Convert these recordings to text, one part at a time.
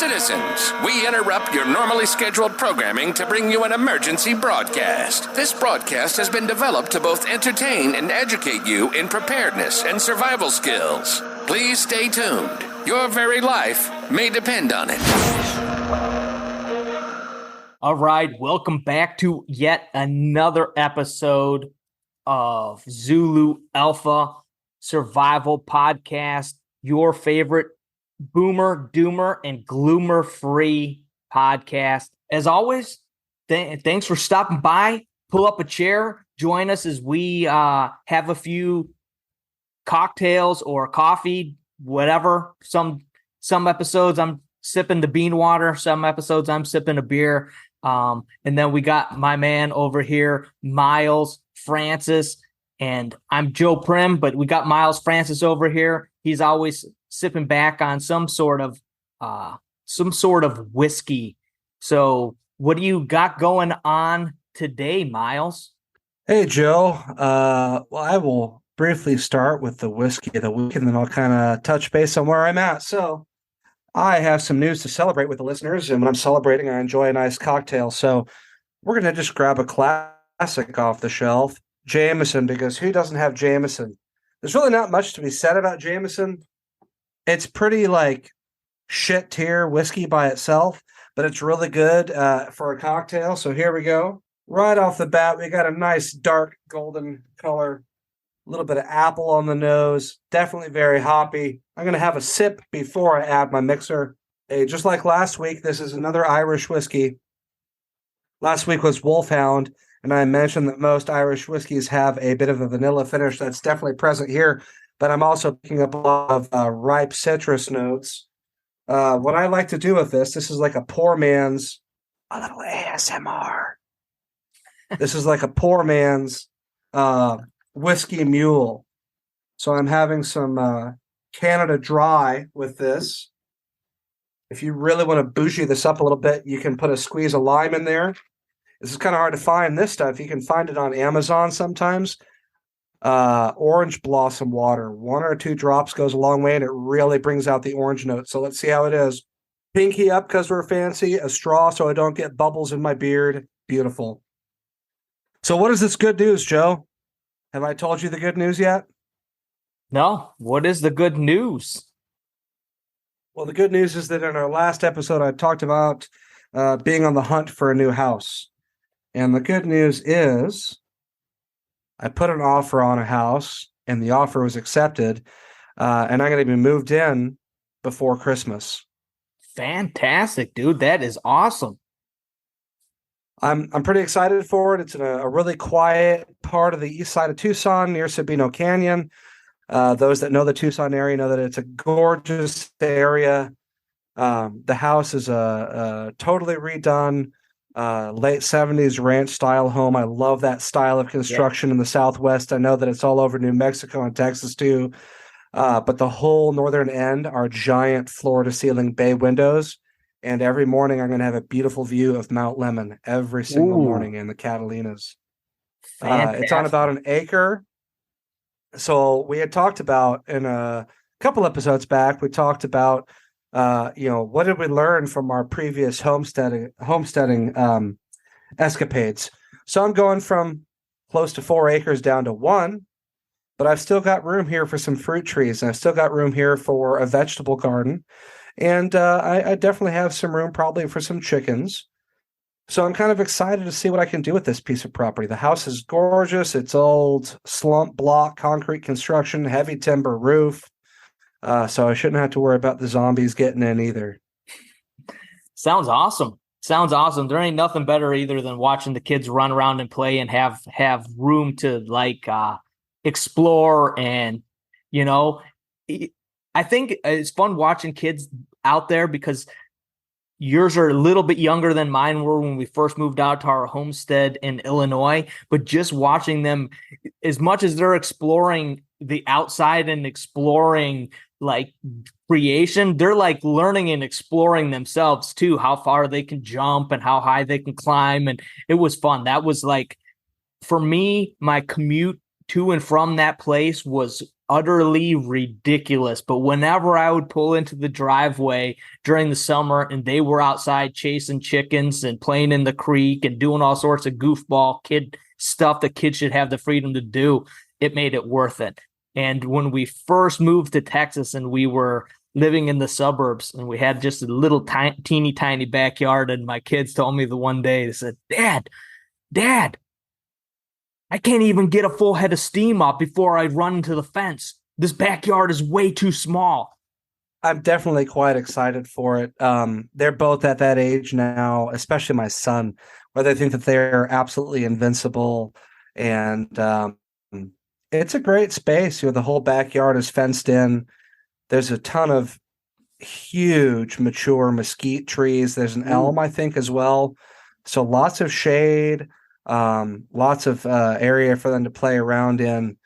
Citizens, we interrupt your normally scheduled programming to bring you an emergency broadcast. This broadcast has been developed to both entertain and educate you in preparedness and survival skills. Please stay tuned. Your very life may depend on it. All right, welcome back to yet another episode of Zulu Alpha Survival Podcast, your favorite boomer, doomer, and gloomer-free podcast. As always, thanks for stopping by. Pull up a chair. Join us as we have a few cocktails or coffee, whatever. Some episodes I'm sipping the bean water. Some episodes I'm sipping a beer. And then we got my man over here, Myles Francis, and I'm Joe Prim, but we got Myles Francis over here. He's always sipping back on some sort of whiskey. So what do you got going on today, Myles? Hey, Joe. Well, I will briefly start with the whiskey of the week, and then I'll kind of touch base on where I'm at. So I have some news to celebrate with the listeners, and when I'm celebrating, I enjoy a nice cocktail. So we're going to just grab a classic off the shelf, Jameson, because who doesn't have Jameson? There's really not much to be said about Jameson. It's pretty like shit tier whiskey by itself, but it's really good for a cocktail. So here we go. Right off the bat, we got a nice dark golden color, a little bit of apple on the nose, definitely very hoppy. I'm going to have a sip before I add my mixer. Hey, just like last week, this is another Irish whiskey. Last week was Wolfhound, and I mentioned that most Irish whiskeys have a bit of a vanilla finish. That's definitely present here, but I'm also picking up a lot of ripe citrus notes. What I like to do with this is like a poor man's, a little ASMR. This is like a poor man's whiskey mule. So I'm having some Canada Dry with this. If you really want to bougie this up a little bit, you can put a squeeze of lime in there. This is kind of hard to find, this stuff. You can find it on Amazon sometimes. Orange blossom water. 1 or 2 drops goes a long way, and it really brings out the orange note. So let's see how it is. Pinky up because we're fancy. A straw so I don't get bubbles in my beard. Beautiful. So what is this good news, Joe? Have I told you the good news yet? No. What is the good news? Well, the good news is that in our last episode, I talked about being on the hunt for a new house. And the good news is I put an offer on a house, and the offer was accepted, and I'm going to be moved in before Christmas. Fantastic, dude. That is awesome. I'm pretty excited for it. It's in a really quiet part of the east side of Tucson near Sabino Canyon. Those that know the Tucson area know that it's a gorgeous area. The house is a totally redone late 70s ranch style home. I love that style of construction in the Southwest. I know that it's all over New Mexico and Texas too. But the whole northern end are giant floor to ceiling bay windows. And every morning I'm going to have a beautiful view of Mount Lemmon every single morning in the Catalinas. It's on about an acre. So we had talked about in a couple episodes back, we talked about what did we learn from our previous homesteading escapades? So I'm going from close to 4 acres down to 1, but I've still got room here for some fruit trees, and I've still got room here for a vegetable garden, and I definitely have some room probably for some chickens. So I'm kind of excited to see what I can do with this piece of property. The house is gorgeous. It's old slump block concrete construction, heavy timber roof. So I shouldn't have to worry about the zombies getting in either. Sounds awesome. There ain't nothing better either than watching the kids run around and play and have room to explore. And, I think it's fun watching kids out there because yours are a little bit younger than mine were when we first moved out to our homestead in Illinois. But just watching them, as much as they're exploring the outside and exploring creation, they're learning and exploring themselves too, how far they can jump and how high they can climb. And it was fun. That was for me, my commute to and from that place was utterly ridiculous. But whenever I would pull into the driveway during the summer and they were outside chasing chickens and playing in the creek and doing all sorts of goofball kid stuff that kids should have the freedom to do, it made it worth it. And when we first moved to Texas and we were living in the suburbs and we had just a little teeny tiny backyard, and my kids told me the one day, they said, Dad, I can't even get a full head of steam up before I run into the fence. This backyard is way too small. I'm definitely quite excited for it. They're both at that age now, especially my son, where they think that they're absolutely invincible. And it's a great space. The whole backyard is fenced in. There's a ton of huge, mature mesquite trees. There's an elm, I think, as well. So lots of shade. Lots of area for them to play around in,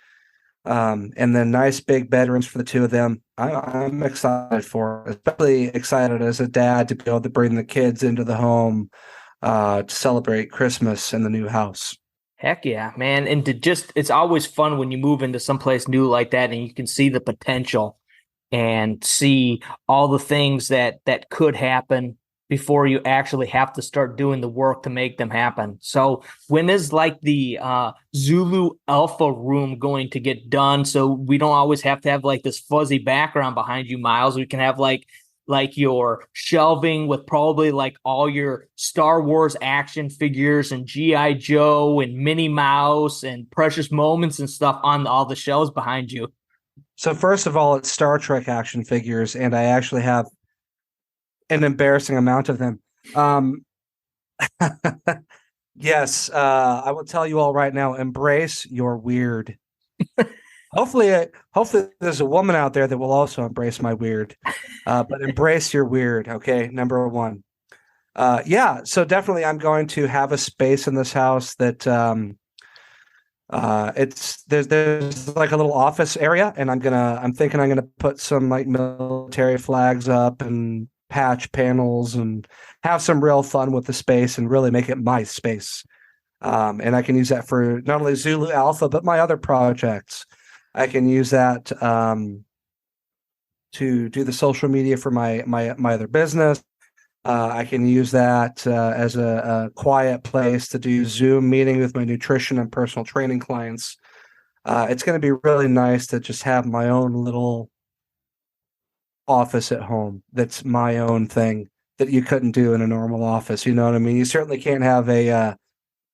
and then nice big bedrooms for the two of them. I'm excited for it, especially excited as a dad to be able to bring the kids into the home to celebrate Christmas in the new house. Heck yeah, man. And it's always fun when you move into someplace new like that and you can see the potential and see all the things that could happen before you actually have to start doing the work to make them happen. So when is like the Zulu Alpha room going to get done? So we don't always have to have like this fuzzy background behind you, Myles. We can have like your shelving with probably like all your Star Wars action figures and G.I. Joe and Minnie Mouse and Precious Moments and stuff on all the shelves behind you. So first of all, it's Star Trek action figures, and I actually have an embarrassing amount of them. Yes, I will tell you all right now, embrace your weird. Hopefully there's a woman out there that will also embrace my weird, but embrace your weird. Okay. Number one. Yeah. So definitely I'm going to have a space in this house that, there's like a little office area, and I'm thinking I'm gonna put some like military flags up and patch panels and have some real fun with the space and really make it my space. And I can use that for not only Zulu Alpha, but my other projects. I can use that to do the social media for my other business. I can use that as a quiet place to do Zoom meeting with my nutrition and personal training clients. It's going to be really nice to just have my own little office at home that's my own thing that you couldn't do in a normal office. You know what I mean? You certainly can't have a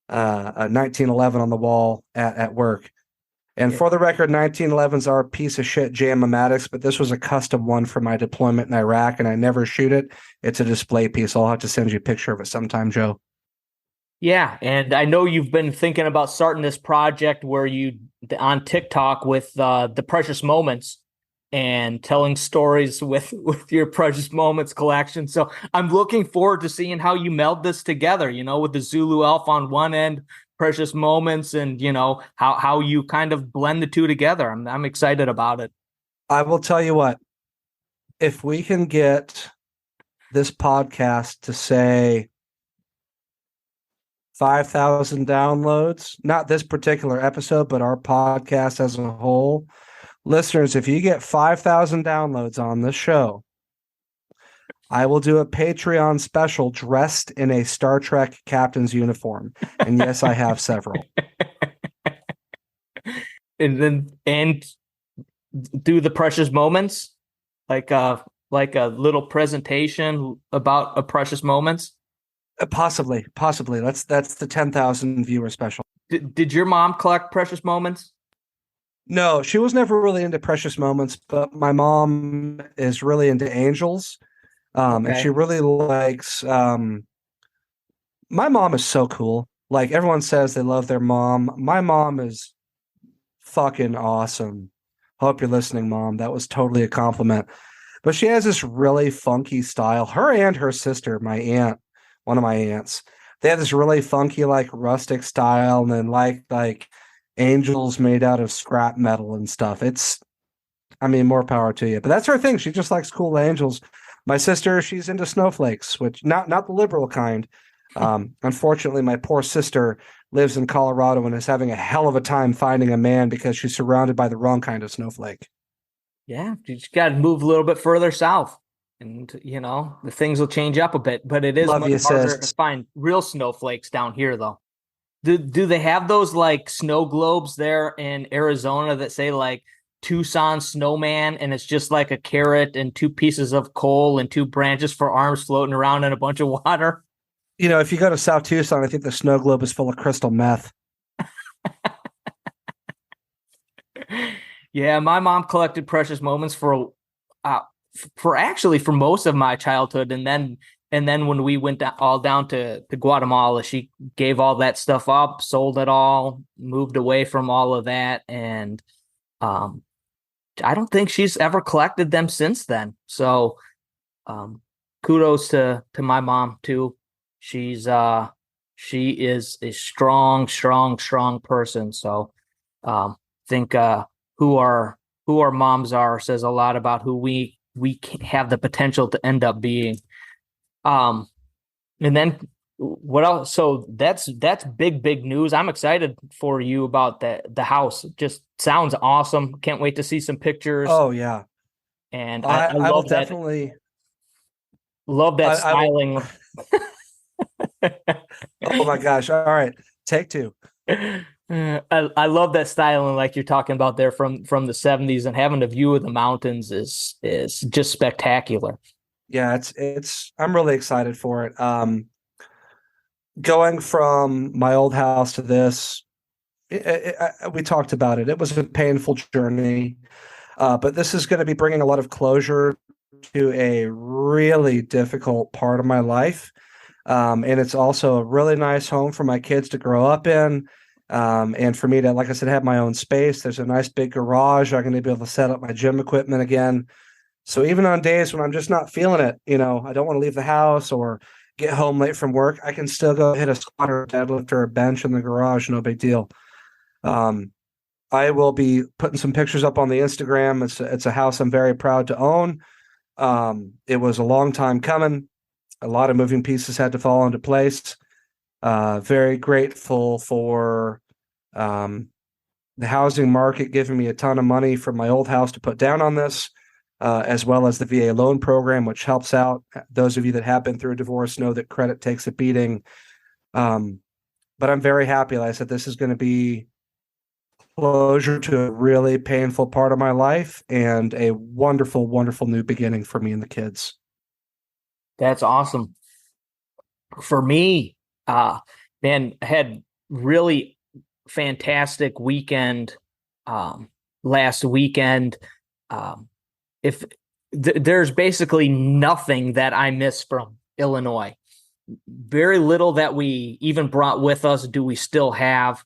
1911 on the wall at work. And for the record, 1911s are a piece of shit Jam-O-Matics, but this was a custom one for my deployment in Iraq, and I never shoot it. It's a display piece. I'll have to send you a picture of it sometime, Joe. Yeah, and I know you've been thinking about starting this project where you on TikTok with the Precious Moments and telling stories with your Precious Moments collection. So I'm looking forward to seeing how you meld this together, with the Zulu Elf on one end, Precious Moments, and how you kind of blend the two together. I'm excited about it. I will tell you what, if we can get this podcast to say 5,000 downloads, not this particular episode, but our podcast as a whole, listeners, if you get 5,000 downloads on this show, I will do a Patreon special dressed in a Star Trek captain's uniform. And yes, I have several. And do the Precious Moments, like a little presentation about a Precious Moments. Possibly. That's the 10,000 viewer special. Did your mom collect Precious Moments? No, she was never really into Precious Moments, but my mom is really into angels. And she really likes, my mom is so cool. Like everyone says they love their mom. My mom is fucking awesome. Hope you're listening, Mom. That was totally a compliment. But she has this really funky style. Her and her sister, my aunt, one of my aunts, they have this really funky, like rustic style, and then like angels made out of scrap metal and stuff. More power to you. But that's her thing. She just likes cool angels. My sister, she's into snowflakes, which not the liberal kind. Unfortunately, my poor sister lives in Colorado and is having a hell of a time finding a man because she's surrounded by the wrong kind of snowflake. Yeah, you just got to move a little bit further south, and the things will change up a bit. But it is Love much you, harder sis. to find real snowflakes down here, though. Do they have those like snow globes there in Arizona that say like Tucson snowman, and it's just like a carrot and two pieces of coal and two branches for arms floating around in a bunch of water? If you go to South Tucson, I think the snow globe is full of crystal meth. Yeah, my mom collected precious moments uh for most of my childhood, and then when we went all down to Guatemala, she gave all that stuff up, sold it all, moved away from all of that, and um I don't think she's ever collected them since then. So um kudos to my mom too. She is a strong, strong, strong person. So think who our moms are says a lot about who we have the potential to end up being. Um, and then what else? So that's big news. I'm excited for you about the house. Just sounds awesome. Can't wait to see some pictures. Oh yeah. And I I will love definitely that I will styling. oh my gosh. All right. Take two. I love that styling, like you're talking about there from the 70s, and having a view of the mountains is just spectacular. Yeah, I'm really excited for it. Going from my old house to this, we talked about it. It was a painful journey, but this is going to be bringing a lot of closure to a really difficult part of my life. And it's also a really nice home for my kids to grow up in. And for me to, like I said, have my own space. There's a nice big garage. I'm going to be able to set up my gym equipment again. So even on days when I'm just not feeling it, I don't want to leave the house or get home late from work, I can still go hit a squat or a deadlift or a bench in the garage. No big deal. I will be putting some pictures up on the Instagram. It's a house I'm very proud to own. It was a long time coming. A lot of moving pieces had to fall into place. Very grateful for the housing market giving me a ton of money from my old house to put down on this, as well as the VA loan program, which helps out. Those of you that have been through a divorce know that credit takes a beating. But I'm very happy. Like I said, this is going to be closure to a really painful part of my life and a wonderful, wonderful new beginning for me and the kids. That's awesome. For me, man, I had really fantastic weekend last weekend. If there's basically nothing that I miss from Illinois, very little that we even brought with us do we still have.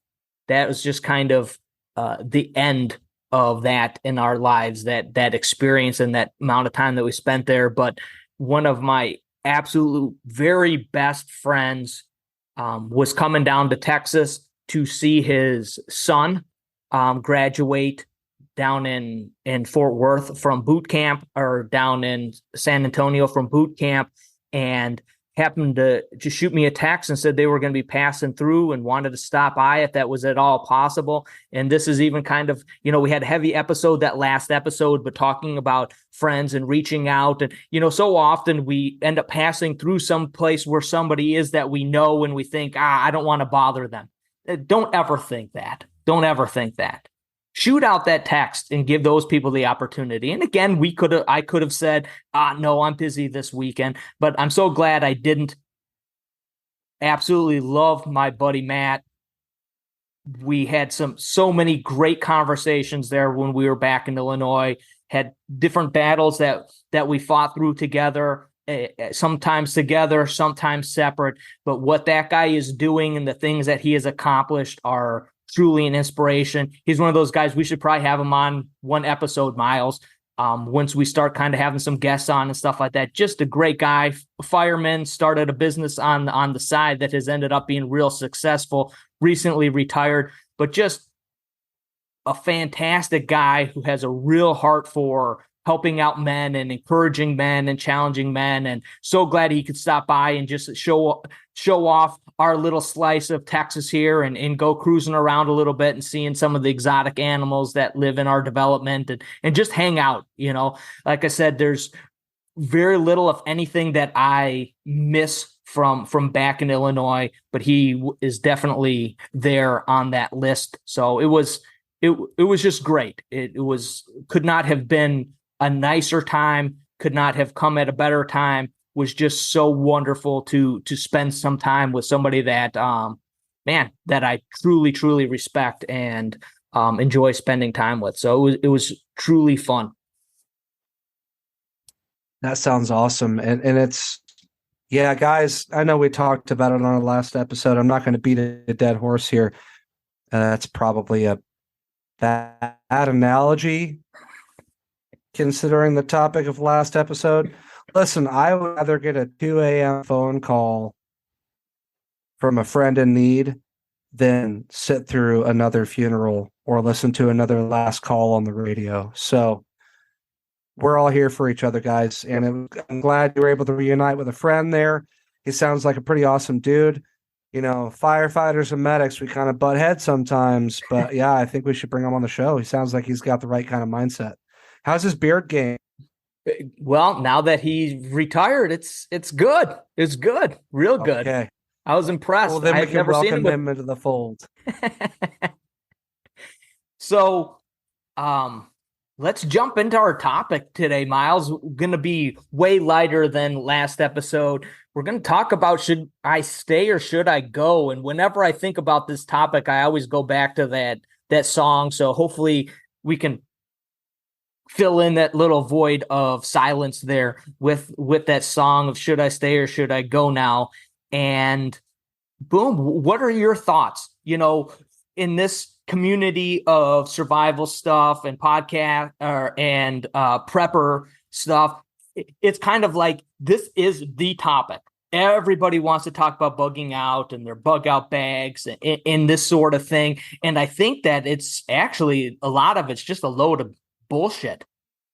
That was just kind of the end of that in our lives, that experience and that amount of time that we spent there. But one of my absolute very best friends was coming down to Texas to see his son graduate down in Fort Worth from boot camp, or down in San Antonio from boot camp, and happened to just shoot me a text and said they were going to be passing through and wanted to stop by if that was at all possible. And this is even kind of, we had a heavy episode, that last episode, but talking about friends and reaching out. And, so often we end up passing through some place where somebody is that we know, and we think, I don't want to bother them. Don't ever think that. Don't ever think that. Shoot out that text and give those people the opportunity. And again, I could have said, no, I'm busy this weekend, but I'm so glad I didn't. Absolutely love my buddy Matt. We had so many great conversations there when we were back in Illinois, had different battles that we fought through together, sometimes together, sometimes separate. But what that guy is doing and the things that he has accomplished are truly an inspiration. He's one of those guys, we should probably have him on one episode, Myles, once we start kind of having some guests on and stuff like that. Just a great guy, fireman, started a business on the side that has ended up being real successful, recently retired, but just a fantastic guy who has a real heart for helping out men and encouraging men and challenging men. And so glad he could stop by and just show off our little slice of Texas here and go cruising around a little bit and seeing some of the exotic animals that live in our development and just hang out. Like I said, there's very little, if anything, that I miss from back in Illinois, but he is definitely there on that list. So it was just great. It could not have been a nicer time, could not have come at a better time. Was just so wonderful to spend some time with somebody that that I truly respect and enjoy spending time with. So it was truly fun. That sounds awesome. And it's, yeah, guys, I know we talked about it on our last episode. I'm not going to beat a dead horse here. That's probably a bad analogy considering the topic of last episode. Listen, I would rather get a 2 a.m. phone call from a friend in need than sit through another funeral or listen to another last call on the radio. So we're all here for each other, guys. And I'm glad you were able to reunite with a friend there. He sounds like a pretty awesome dude. Firefighters and medics, we kind of butt heads sometimes. But yeah, I think we should bring him on the show. He sounds like he's got the right kind of mindset. How's his beard game? Well, now that he's retired, it's good. It's good. Real good. Okay. I was impressed. Well, then we I've can never welcome seen him into the fold. So, let's jump into our topic today, Myles. Going to be way lighter than last episode. We're going to talk about, should I stay or should I go? And whenever I think about this topic, I always go back to that song. So hopefully we can fill in that little void of silence there with that song of should I stay or should I go now? And boom, what are your thoughts? In this community of survival stuff and podcast and prepper stuff, it's kind of like this is the topic. Everybody wants to talk about bugging out and their bug out bags and this sort of thing. And I think that it's actually a lot of it's just a load of bullshit.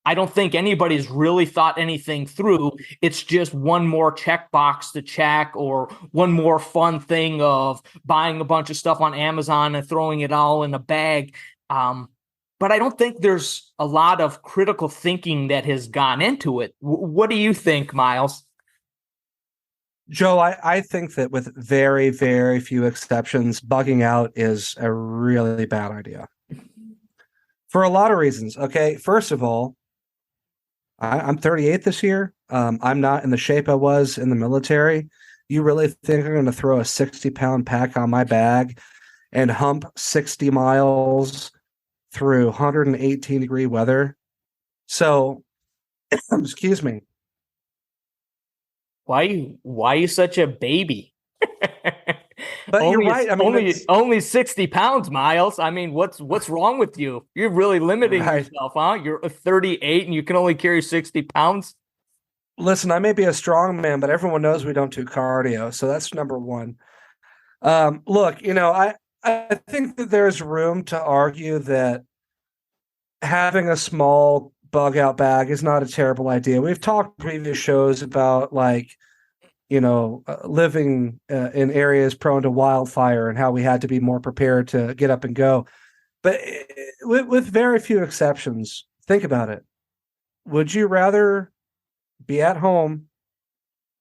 I don't think anybody's really thought anything through. It's just one more checkbox to check or one more fun thing of buying a bunch of stuff on Amazon and throwing it all in a bag. But I don't think there's a lot of critical thinking that has gone into it. What do you think, Myles? Joe, I think that with very, very few exceptions, bugging out is a really bad idea. For a lot of reasons. Okay, first of all, I'm 38 this year. I'm not in the shape I was in the military. You really think I'm going to throw a 60-pound pack on my bag and hump 60 miles through 118-degree weather? So, excuse me. Why are you such a baby? But you're right. I mean, only 60 pounds, Myles. I mean, what's wrong with you? You're really limiting yourself, huh? You're 38 and you can only carry 60 pounds. Listen, I may be a strong man, but everyone knows we don't do cardio. So that's number one. Look, I think that there's room to argue that having a small bug out bag is not a terrible idea. We've talked in previous shows about living in areas prone to wildfire and how we had to be more prepared to get up and go. But with very few exceptions, think about it. Would you rather be at home,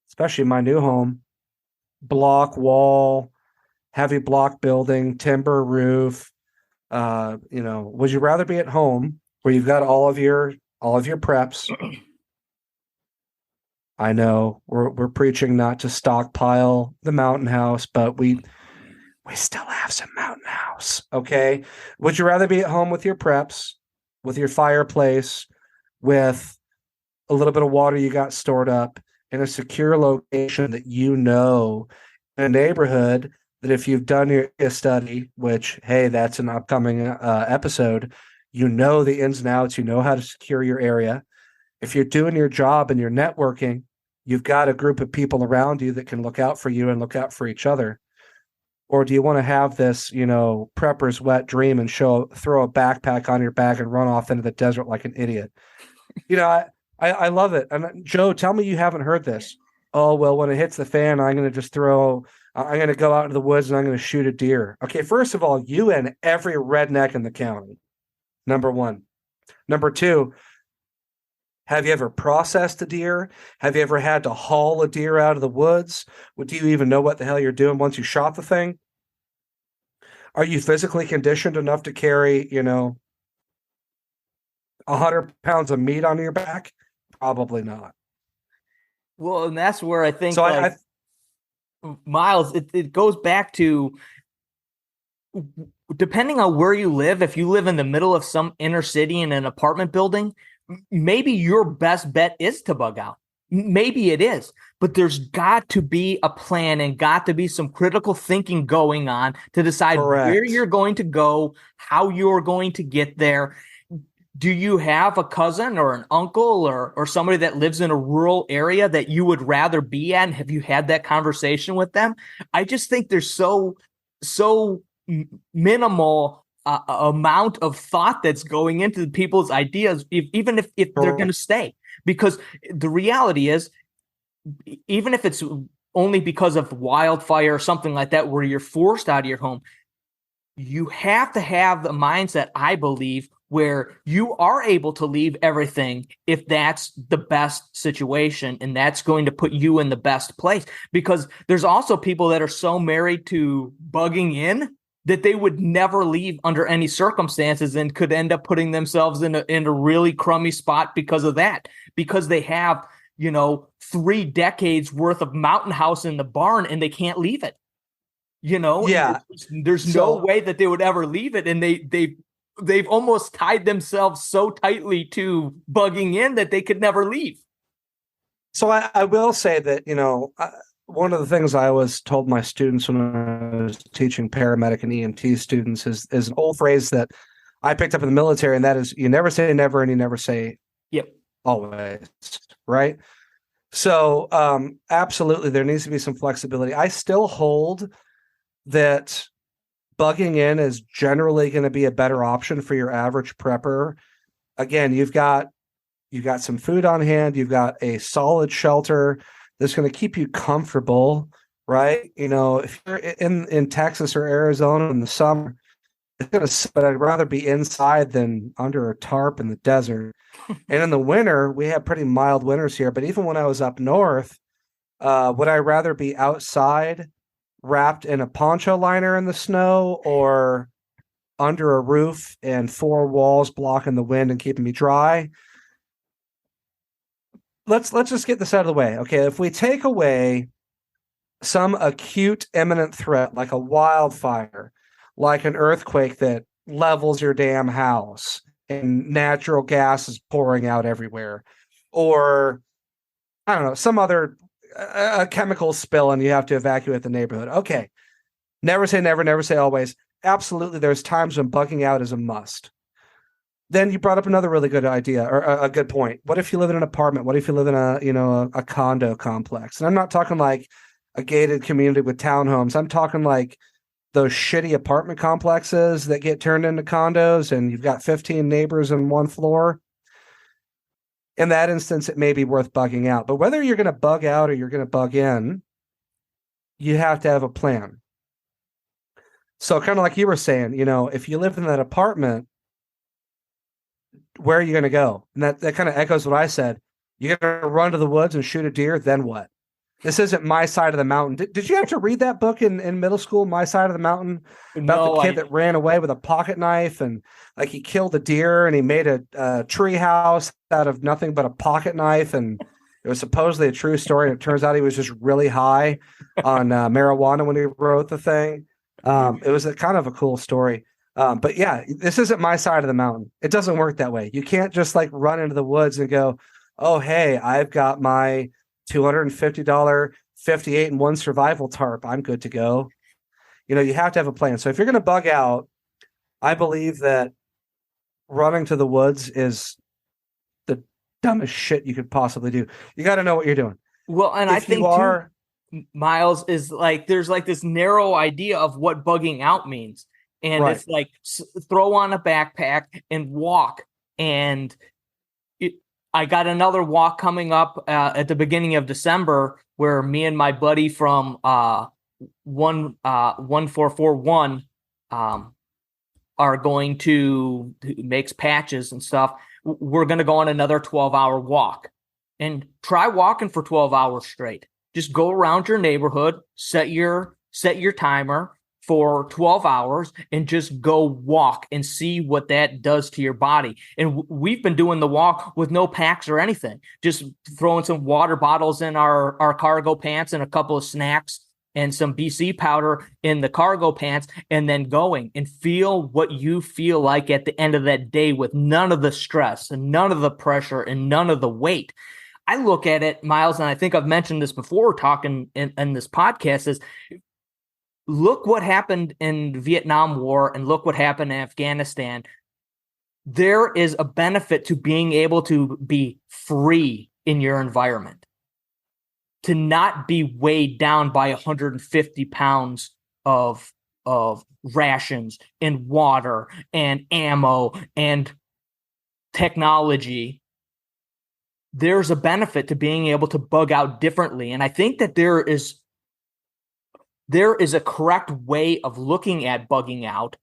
especially my new home, block wall, heavy block building, timber roof? Would you rather be at home where you've got all of your preps? I know we're preaching not to stockpile the mountain house, but we still have some mountain house. Okay. Would you rather be at home with your preps, with your fireplace, with a little bit of water you got stored up in a secure location that in a neighborhood that if you've done your study, which, hey, that's an upcoming episode, the ins and outs, how to secure your area. If you're doing your job and you're networking, you've got a group of people around you that can look out for you and look out for each other. Or do you want to have this, prepper's wet dream and throw a backpack on your back and run off into the desert like an idiot? I love it. And Joe, tell me you haven't heard this. Oh, well, when it hits the fan, I'm going to go out into the woods and I'm going to shoot a deer. Okay, first of all, you and every redneck in the county, number one. Number two, have you ever processed a deer? Have you ever had to haul a deer out of the woods? Do you even know what the hell you're doing once you shot the thing? Are you physically conditioned enough to carry, 100 pounds of meat on your back? Probably not. Well, and that's where I think, So Myles, it goes back to, depending on where you live, if you live in the middle of some inner city in an apartment building, maybe your best bet is to bug out. Maybe it is, but there's got to be a plan and got to be some critical thinking going on to decide where you're going to go, how you're going to get there. Do you have a cousin or an uncle or somebody that lives in a rural area that you would rather be at? And have you had that conversation with them? I just think there's so minimal amount of thought that's going into people's ideas, even if they're going to stay. Because the reality is, even if it's only because of wildfire or something like that, where you're forced out of your home, you have to have the mindset, I believe, where you are able to leave everything if that's the best situation and that's going to put you in the best place. Because there's also people that are so married to bugging in that they would never leave under any circumstances and could end up putting themselves in a really crummy spot because of that, because they have, 3 decades worth of mountain house in the barn and they can't leave it. Yeah. There's no way that they would ever leave it. And they've almost tied themselves so tightly to bugging in that they could never leave. So I will say that, one of the things I always told my students when I was teaching paramedic and EMT students is an old phrase that I picked up in the military, and that is, you never say never and you never say always, right? So absolutely, there needs to be some flexibility. I still hold that bugging in is generally going to be a better option for your average prepper. Again, you've got some food on hand, you've got a solid shelter that's going to keep you comfortable, right? If you're in Texas or Arizona in the summer, but I'd rather be inside than under a tarp in the desert. And in the winter, we have pretty mild winters here, but even when I was up north, would I rather be outside wrapped in a poncho liner in the snow or under a roof and 4 walls blocking the wind and keeping me dry? Let's just get this out of the way. Okay, if we take away some acute imminent threat like a wildfire, like an earthquake that levels your damn house and natural gas is pouring out everywhere, or I don't know, some other a chemical spill and you have to evacuate the neighborhood. Okay, never say never, never say always. Absolutely, there's times when bugging out is a must. Then you brought up another really good idea or a good point. What if you live in an apartment? What if you live in a condo complex? And I'm not talking like a gated community with townhomes. I'm talking like those shitty apartment complexes that get turned into condos and you've got 15 neighbors on one floor. In that instance, it may be worth bugging out. But whether you're going to bug out or you're going to bug in, you have to have a plan. So kind of like you were saying, if you live in that apartment, where are you going to go? And that kind of echoes what I said. You're going to run to the woods and shoot a deer, then what? This isn't My Side of the Mountain. Did you have to read that book in middle school, My Side of the Mountain, about the kid that ran away with a pocket knife and like he killed a deer and he made a tree house out of nothing but a pocket knife, and it was supposedly a true story, and it turns out he was just really high on marijuana when he wrote the thing. It was a kind of a cool story. But yeah, this isn't My Side of the Mountain. It doesn't work that way. You can't just like run into the woods and go, oh, hey, I've got my $250 58-in-1 survival tarp. I'm good to go. You have to have a plan. So if you're going to bug out, I believe that running to the woods is the dumbest shit you could possibly do. You got to know what you're doing. Well, and I think too, Myles, is like there's like this narrow idea of what bugging out means. And right. It's like throw on a backpack and walk. And I got another walk coming up at the beginning of December where me and my buddy from 1441 are going to makes patches and stuff. We're going to go on another 12-hour walk and try walking for 12 hours straight. Just go around your neighborhood, set your timer for 12 hours and just go walk and see what that does to your body. And we've been doing the walk with no packs or anything, just throwing some water bottles in our cargo pants and a couple of snacks and some BC powder in the cargo pants, and then going and feel what you feel like at the end of that day with none of the stress and none of the pressure and none of the weight. I look at it, Myles, and I think I've mentioned this before talking in this podcast, is look what happened in the Vietnam War and look what happened in Afghanistan. There is a benefit to being able to be free in your environment, to not be weighed down by 150 pounds of rations and water and ammo and technology. There's a benefit to being able to bug out differently. And I think that there is a correct way of looking at bugging out.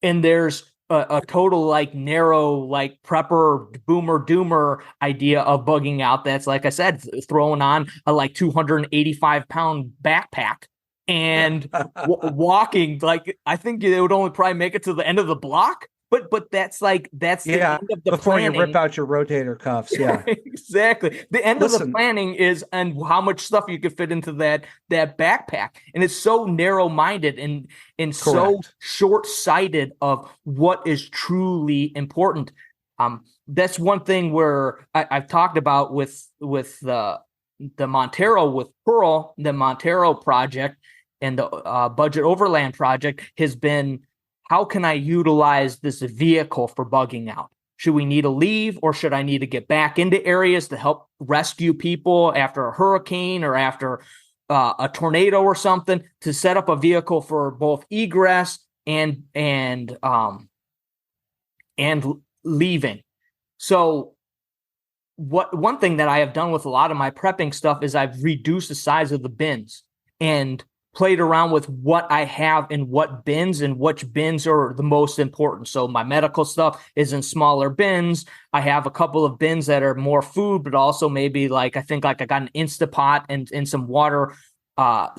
And there's a total like narrow, like prepper boomer doomer idea of bugging out. That's, like I said, throwing on a like 285-pound backpack and walking. Like, I think it would only probably make it to the end of the block. But that's the end of the before planning. You rip out your rotator cuffs. Yeah, exactly. The end of the planning is and how much stuff you can fit into that backpack, and it's so narrow-minded and so short-sighted of what is truly important. That's one thing where I've talked about with the Montero with Pearl, the Montero project, and the Budget Overland project has been, how can I utilize this vehicle for bugging out? Should we need to leave, or should I need to get back into areas to help rescue people after a hurricane or after a tornado or something, to set up a vehicle for both egress and leaving? So one thing that I have done with a lot of my prepping stuff is I've reduced the size of the bins and played around with what I have in what bins and which bins are the most important. So my medical stuff is in smaller bins. I have a couple of bins that are more food, but also maybe like, I think like I got an Instapot and some water, like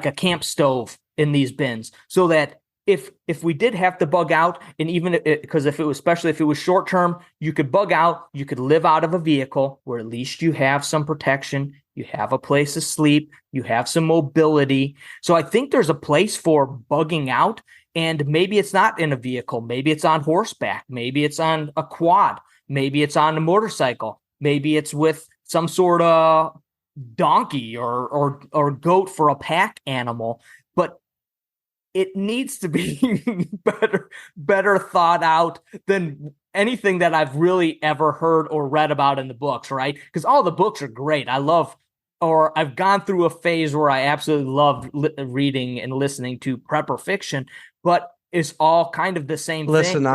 a camp stove in these bins, so that if we did have to bug out, and even because especially if it was short term, you could bug out, you could live out of a vehicle where at least you have some protection. You have a place to sleep. You have some mobility. So I think there's a place for bugging out, and maybe it's not in a vehicle. Maybe it's on horseback. Maybe it's on a quad. Maybe it's on a motorcycle. Maybe it's with some sort of donkey or goat for a pack animal. But it needs to be better thought out than anything that I've really ever heard or read about in the books, right? Because all the books are great. I've gone through a phase where I absolutely loved reading and listening to prepper fiction, but it's all kind of the same thing. Listen,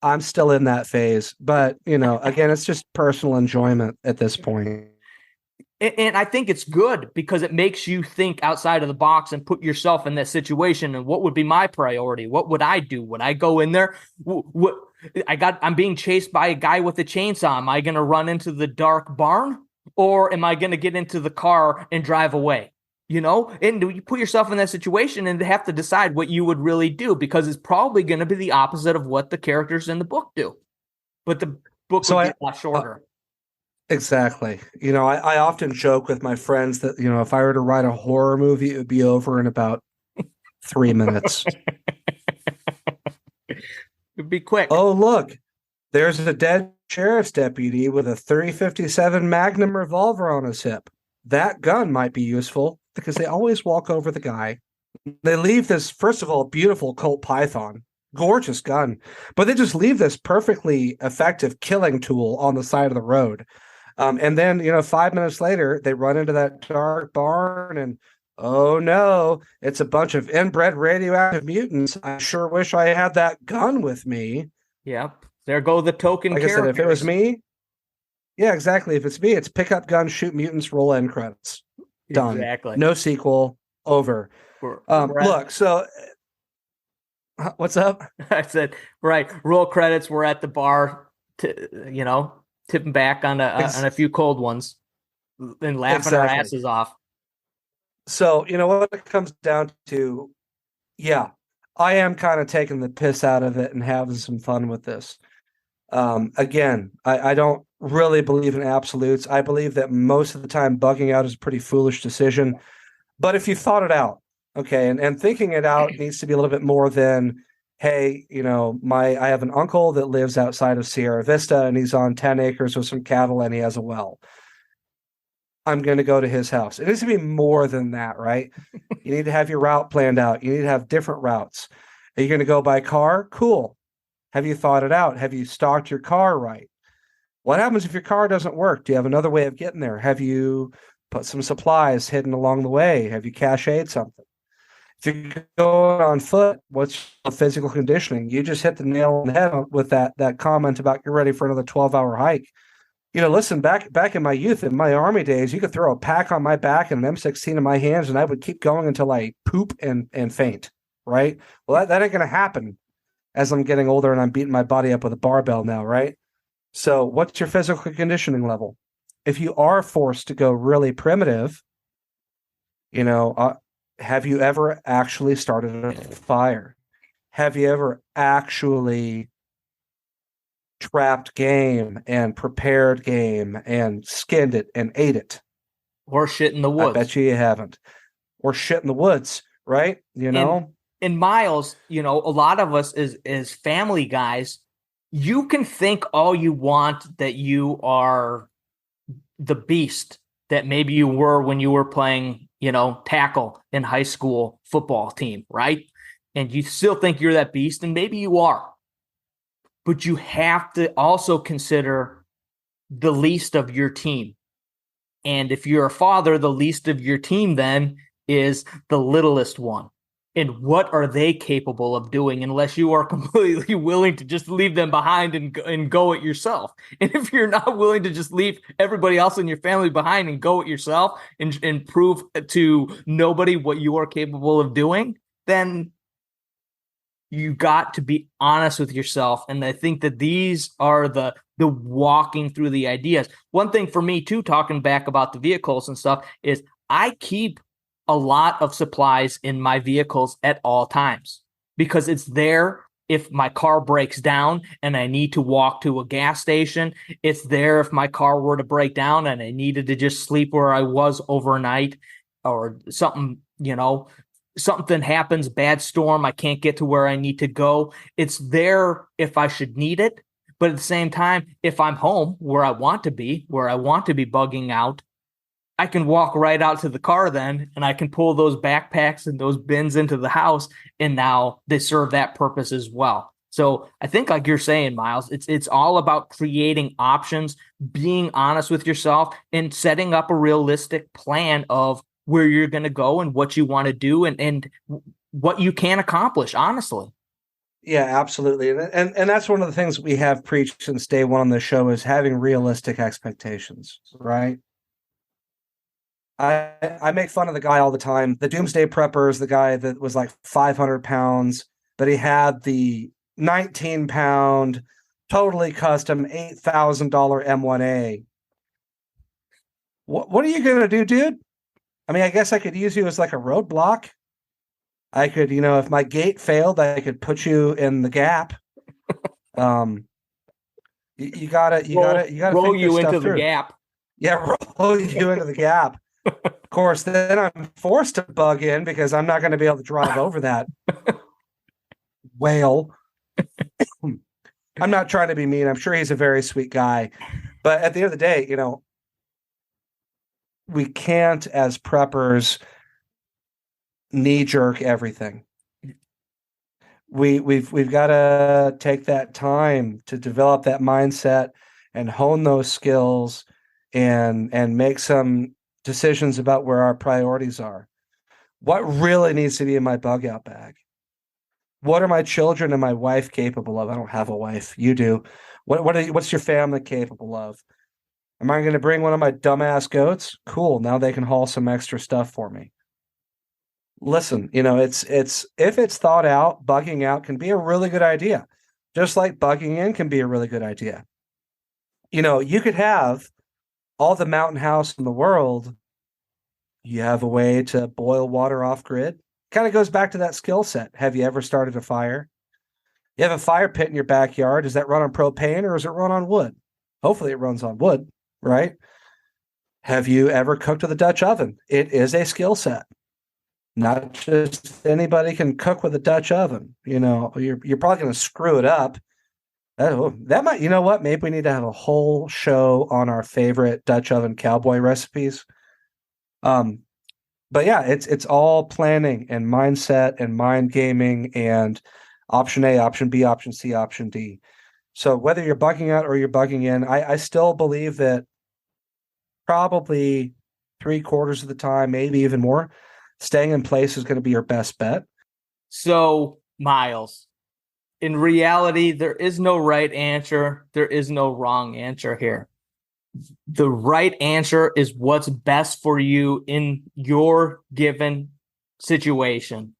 I'm still in that phase, but again, it's just personal enjoyment at this point. And I think it's good because it makes you think outside of the box and put yourself in that situation. And what would be my priority? What would I do? Would I go in there? I'm being chased by a guy with a chainsaw. Am I going to run into the dark barn, or am I going to get into the car and drive away? And you put yourself in that situation and have to decide what you would really do, because it's probably going to be the opposite of what the characters in the book do. But the book would be a lot shorter. Exactly. I often joke with my friends that, if I were to write a horror movie, it would be over in about 3 minutes. It'd be quick. Oh, look, there's a dead sheriff's deputy with a 30-57 Magnum revolver on his hip. That gun might be useful, because they always walk over the guy. They leave this, first of all, beautiful Colt Python. Gorgeous gun. But they just leave this perfectly effective killing tool on the side of the road. And then, 5 minutes later, they run into that dark barn and, oh no, it's a bunch of inbred radioactive mutants. I sure wish I had that gun with me. Yep. There go the token Like I said, if it was characters. me, yeah, exactly. If it's me, it's pick up gun, shoot mutants, roll end credits. Done. Exactly. No sequel. Over. We're at, Look, so what's up? I said, right. Roll credits. We're at the bar, tipping back on a few cold ones and laughing our Exactly. asses off. So, you know what it comes down to? Yeah, I am kind of taking the piss out of it and having some fun with this. Again, I don't really believe in absolutes. I believe that most of the time bugging out is a pretty foolish decision. But if you thought it out, okay, and thinking it out needs to be a little bit more than, hey, I have an uncle that lives outside of Sierra Vista and he's on 10 acres with some cattle and he has a well. I'm going to go to his house. It needs to be more than that, right? You need to have your route planned out. You need to have different routes. Are you going to go by car? Cool. Have you thought it out? Have you stocked your car right? What happens if your car doesn't work? Do you have another way of getting there? Have you put some supplies hidden along the way? Have you cached something? If you're going on foot, what's the physical conditioning? You just hit the nail on the head with that comment about you're ready for another 12-hour hike. Listen, back in my youth, in my Army days, you could throw a pack on my back and an M16 in my hands, and I would keep going until I poop and faint, right? Well, that ain't going to happen as I'm getting older and I'm beating my body up with a barbell now, right? So what's your physical conditioning level? If you are forced to go really primitive, have you ever actually started a fire? Have you ever actually trapped game and prepared game and skinned it and ate it? Or shit in the I woods. bet you haven't. Or shit in the woods, right? And Myles, a lot of us as family guys, you can think all you want that you are the beast that maybe you were when you were playing, tackle in high school football team, right? And you still think you're that beast, and maybe you are. But you have to also consider the least of your team. And if you're a father, the least of your team then is the littlest one. And what are they capable of doing unless you are completely willing to just leave them behind and go it yourself? And if you're not willing to just leave everybody else in your family behind and go it yourself and prove to nobody what you are capable of doing, then you got to be honest with yourself. And I think that these are the walking through the ideas. One thing for me too, talking back about the vehicles and stuff, is I keep a lot of supplies in my vehicles at all times because it's there if my car breaks down and I need to walk to a gas station. It's there if my car were to break down and I needed to just sleep where I was overnight or something, something happens, bad storm, I can't get to where I need to go. It's there if I should need it. But at the same time, if I'm home where I want to be bugging out, I can walk right out to the car then, and I can pull those backpacks and those bins into the house, and now they serve that purpose as well. So I think, like you're saying, Myles, it's all about creating options, being honest with yourself, and setting up a realistic plan of where you're going to go and what you want to do and what you can accomplish, honestly. Yeah, absolutely. And that's one of the things we have preached since day one on the show is having realistic expectations, right? I make fun of the guy all the time. The Doomsday Prepper is the guy that was like 500 pounds, but he had the 19-pound, totally custom $8,000 M1A. What are you going to do, dude? I mean, I guess I could use you as like a roadblock. I could, if my gate failed, I could put you in the gap. You gotta roll think you this into stuff the through. Gap. Yeah, roll you into the gap. Of course, then I'm forced to bug in because I'm not going to be able to drive over that whale. I'm not trying to be mean. I'm sure he's a very sweet guy. But at the end of the day, we can't, as preppers, knee jerk everything. We've got to take that time to develop that mindset and hone those skills and make some decisions about where our priorities are. What really needs to be in my bug out bag? What are my children and my wife capable of? I don't have a wife. You do. What's your family capable of? Am I going to bring one of my dumbass goats? Cool. Now they can haul some extra stuff for me. Listen, it's if it's thought out, bugging out can be a really good idea. Just like bugging in can be a really good idea. You could have all the mountain house in the world. You have a way to boil water off grid. Kind of goes back to that skill set. Have you ever started a fire? You have a fire pit in your backyard. Does that run on propane or does it run on wood? Hopefully it runs on wood, right? Have you ever cooked with a Dutch oven? It is a skill set. Not just anybody can cook with a Dutch oven. You're probably going to screw it up. That might, you know what? Maybe we need to have a whole show on our favorite Dutch oven cowboy recipes. But yeah, it's all planning and mindset and mind gaming and option A, option B, option C, option D. So whether you're bugging out or you're bugging in, I still believe that probably 3/4 of the time, maybe even more, staying in place is going to be your best bet. So, Myles, in reality, there is no right answer. There is no wrong answer here. The right answer is what's best for you in your given situation.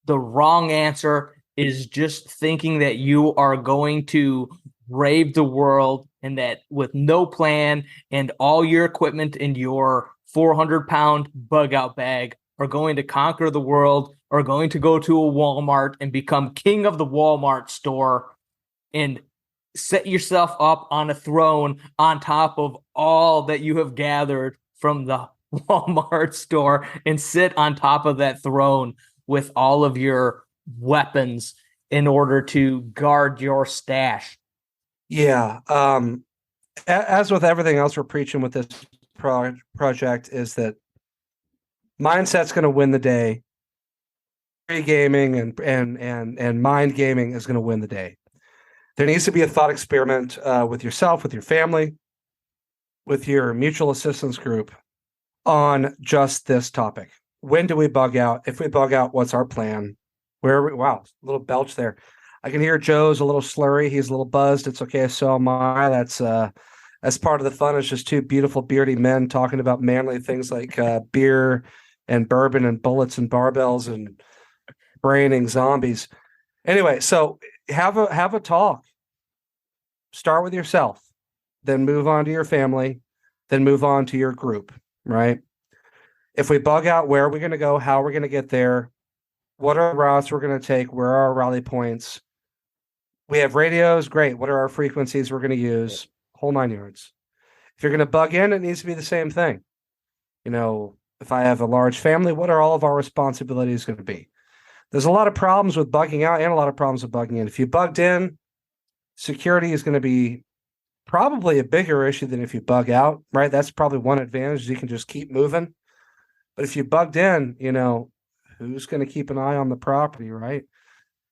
The wrong answer is just thinking that you are going to brave the world and that with no plan and all your equipment in your 400-pound bug out bag are going to conquer the world, are going to go to a Walmart and become king of the Walmart store and set yourself up on a throne on top of all that you have gathered from the Walmart store and sit on top of that throne with all of your weapons in order to guard your stash. Yeah. As with everything else we're preaching with this project is that mindset's going to win the day. Pre-gaming and mind gaming is going to win the day. There needs to be a thought experiment with yourself, with your family, with your mutual assistance group on just this topic. When do we bug out? If we bug out, what's our plan? Where are we? Wow, a little belch there. I can hear Joe's a little slurry. He's a little buzzed. It's okay. So am I. That's part of the fun. It's just two beautiful beardy men talking about manly things like beer and bourbon and bullets and barbells and braining zombies. Anyway, so have a talk. Start with yourself, then move on to your family, then move on to your group, right? If we bug out, where are we going to go? How are we going to get there? What are the routes we're going to take? Where are our rally points? We have radios. Great. What are our frequencies we're going to use? Whole 9 yards. If you're going to bug in, it needs to be the same thing. If I have a large family, what are all of our responsibilities going to be? There's a lot of problems with bugging out and a lot of problems with bugging in. If you bugged in, security is going to be probably a bigger issue than if you bug out, right? That's probably one advantage. You can just keep moving. But if you bugged in, who's going to keep an eye on the property, right?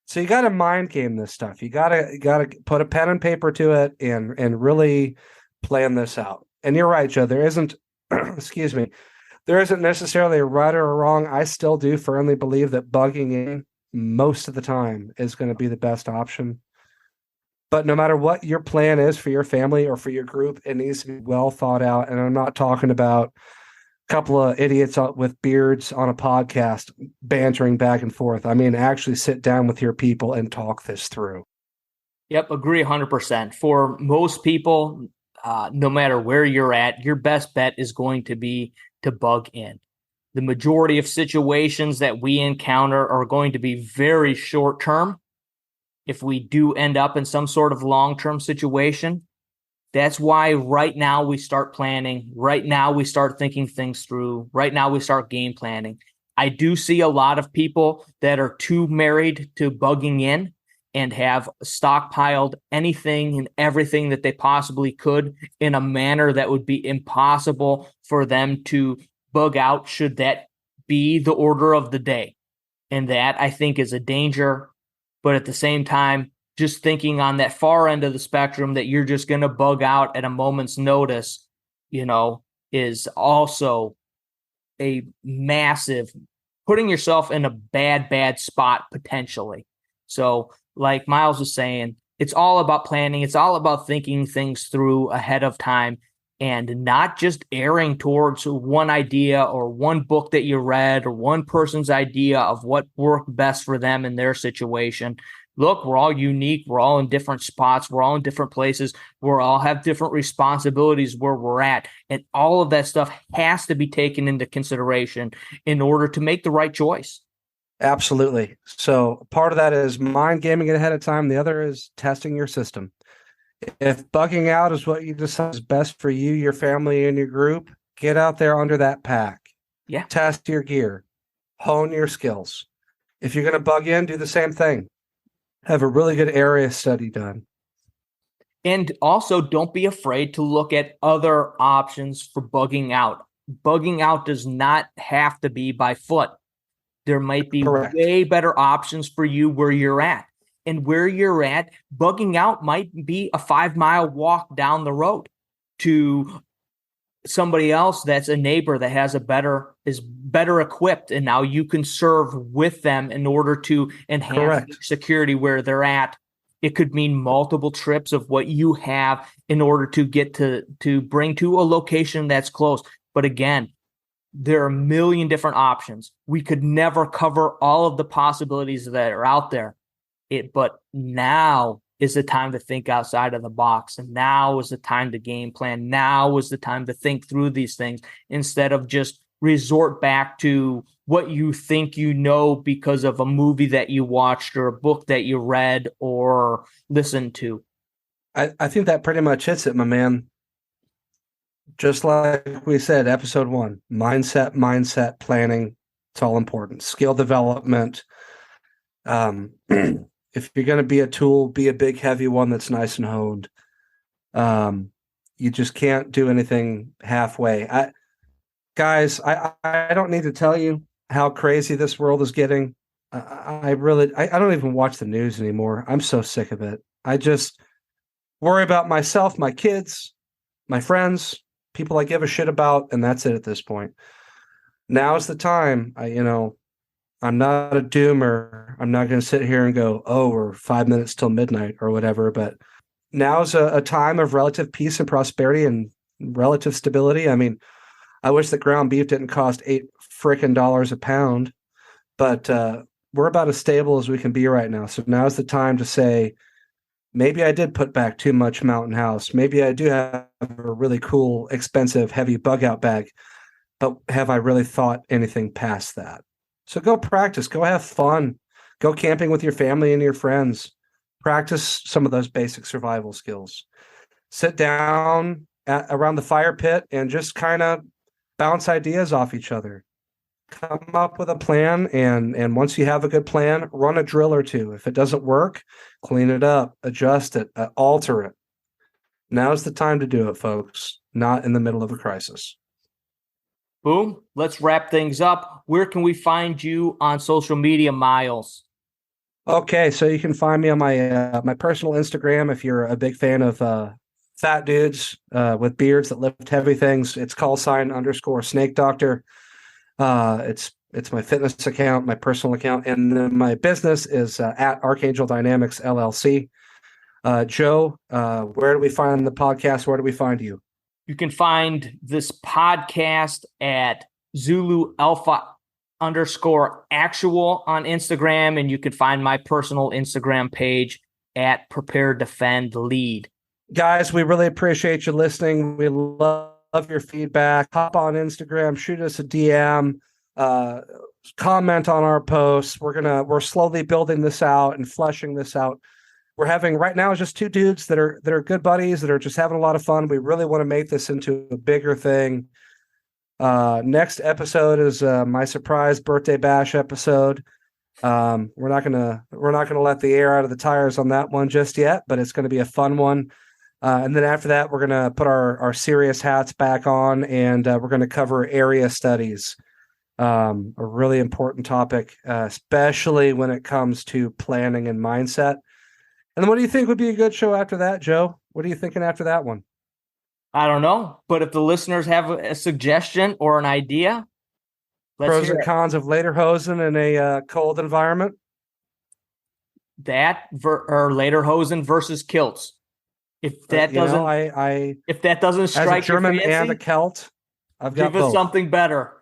So you got to mind game this stuff. You got to put a pen and paper to it and really plan this out. And you're right, Joe. There isn't, excuse me, there isn't necessarily a right or a wrong. I still do firmly believe that bugging in most of the time is going to be the best option. But no matter what your plan is for your family or for your group, it needs to be well thought out. And I'm not talking about a couple of idiots with beards on a podcast bantering back and forth. I mean, actually sit down with your people and talk this through. Yep, agree 100%. For most people, no matter where you're at, your best bet is going to be to bug in. The majority of situations that we encounter are going to be very short term. If we do end up in some sort of long-term situation, that's why right now we start planning. Right now we start thinking things through. Right now we start game planning. I do see a lot of people that are too married to bugging in and have stockpiled anything and everything that they possibly could in a manner that would be impossible for them to bug out should that be the order of the day. And that, I think, is a danger. But at the same time, just thinking on that far end of the spectrum that you're just going to bug out at a moment's notice, is also a massive putting yourself in a bad spot potentially. So like Myles was saying, it's all about planning. It's all about thinking things through ahead of time and not just erring towards one idea or one book that you read or one person's idea of what worked best for them in their situation. Look, we're all unique. We're all in different spots. We're all in different places. We all have different responsibilities where we're at. And all of that stuff has to be taken into consideration in order to make the right choice. Absolutely. So part of that is mind gaming it ahead of time. The other is testing your system. If bugging out is what you decide is best for you, your family, and your group, get out there under that pack. Yeah. Test your gear. Hone your skills. If you're going to bug in, do the same thing. Have a really good area study done. And also, don't be afraid to look at other options for bugging out. Bugging out does not have to be by foot. There might be Correct. way better options for you where you're at. And where you're at, bugging out might be a 5-mile walk down the road to somebody else that's a neighbor that is better equipped, and now you can serve with them in order to enhance security where they're at. It could mean multiple trips of what you have in order to get to bring to a location that's close. But again, there are a million different options. We could never cover all of the possibilities that are out there. But now is the time to think outside of the box. And now is the time to game plan. Now is the time to think through these things instead of just resort back to what you think you know because of a movie that you watched or a book that you read or listened to. I think that pretty much hits it, my man. Just like we said, episode 1, mindset, planning. It's all important. Skill development. If you're going to be a tool, be a big, heavy one that's nice and honed. You just can't do anything halfway. Guys, I don't need to tell you how crazy this world is getting. I don't even watch the news anymore. I'm so sick of it. I just worry about myself, my kids, my friends, people I give a shit about, and that's it at this point. Now's the time. I'm not a doomer. I'm not going to sit here and go, oh, we're 5 minutes till midnight or whatever. But now's a time of relative peace and prosperity and relative stability. I mean, I wish that ground beef didn't cost $8 a pound, but we're about as stable as we can be right now. So now's the time to say, maybe I did put back too much Mountain House. Maybe I do have a really cool, expensive, heavy bug out bag, but have I really thought anything past that? So go practice, go have fun, go camping with your family and your friends, practice some of those basic survival skills. Sit down around the fire pit and just kind of bounce ideas off each other. Come up with a plan, and once you have a good plan, run a drill or two. If it doesn't work, clean it up, adjust it, alter it. Now's the time to do it, folks, not in the middle of a crisis. Boom. Let's wrap things up. Where can we find you on social media, Myles? Okay, so you can find me on my my personal Instagram if you're a big fan of fat dudes with beards that lift heavy things. It's callsign_snake doctor. It's my fitness account, my personal account, and then my business is at Archangel Dynamics LLC. Joe, where do we find the podcast? Where do we find you? You can find this podcast at Zulu Alpha _actual on Instagram, and you can find my personal Instagram page at Prepare.Defend.Lead. Guys, we really appreciate you listening. We love your feedback. Hop on Instagram, shoot us a DM, comment on our posts. We're slowly building this out and fleshing this out. We're having right now just 2 dudes that are good buddies that are just having a lot of fun. We really want to make this into a bigger thing. Next episode is my surprise birthday bash episode. We're not gonna let the air out of the tires on that one just yet, but it's going to be a fun one. And then after that, we're going to put our serious hats back on, and we're going to cover area studies. A really important topic, especially when it comes to planning and mindset. And then what do you think would be a good show after that, Joe? What are you thinking after that one? I don't know, but if the listeners have a suggestion or an idea, let's Pros hear and it. cons of lederhosen in a cold environment. that or Lederhosen versus kilts. If that doesn't, if that doesn't strike as a German your fancy, and a Celt, I've got give us both. something better.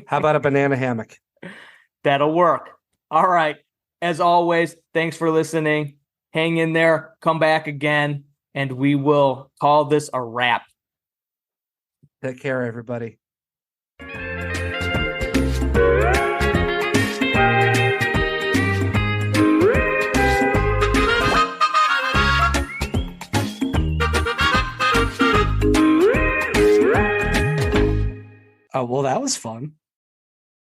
How about a banana hammock? That'll work. All right. As always, thanks for listening. Hang in there. Come back again, and we will call this a wrap. Take care, everybody. Oh, well, that was fun.